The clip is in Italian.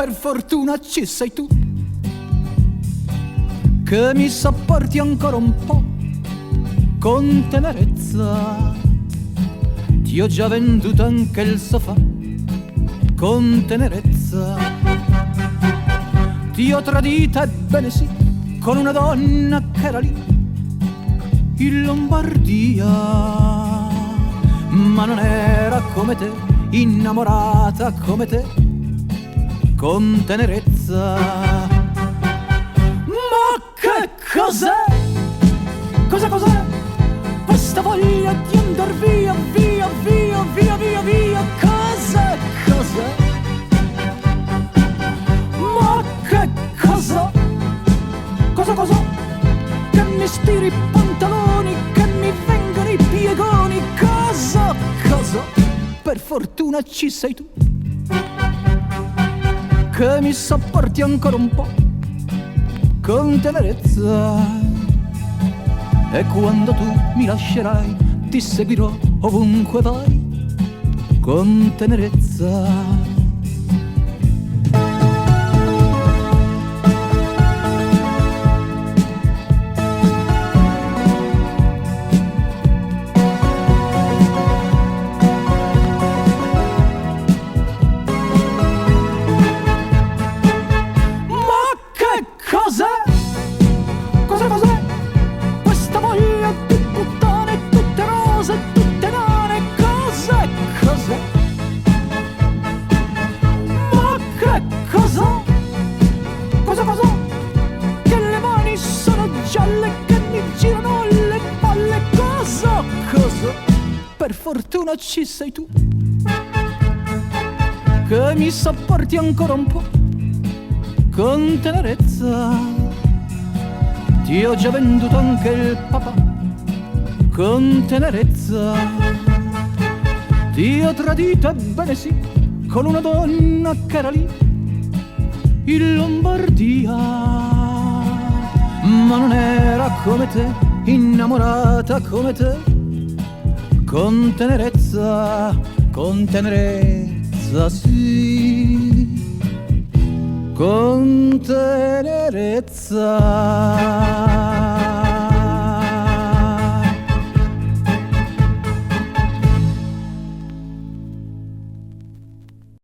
per fortuna ci sei tu, che mi sopporti ancora un po' con tenerezza. Ti ho già venduto anche il sofà con tenerezza. Ti ho tradita, ebbene sì, con una donna che era lì in Lombardia, ma non era come te, innamorata come te, con tenerezza. Ma che cos'è? Cos'è? Questa voglia di andar via, via, via, via, via, via. Cos'è? Ma che cosa? Cosa? Che mi stiri i pantaloni, che mi vengono i piegoni. Cosa? Per fortuna ci sei tu, che mi sopporti ancora un po' con tenerezza. E quando tu mi lascerai ti seguirò ovunque vai con tenerezza. Cos'è? Questa voglia di puttane, tutte rose, tutte nane. Cos'è? Ma che cosa? Che le mani sono gialle, che mi girano le palle. Cosa? Per fortuna ci sei tu, che mi sopporti ancora un po' con tenerezza. Ti ho già venduto anche il papà con tenerezza. Ti ho tradito, ebbene sì, con una donna che era lì in Lombardia, ma non era come te, innamorata come te, con tenerezza sì, con tenerezza.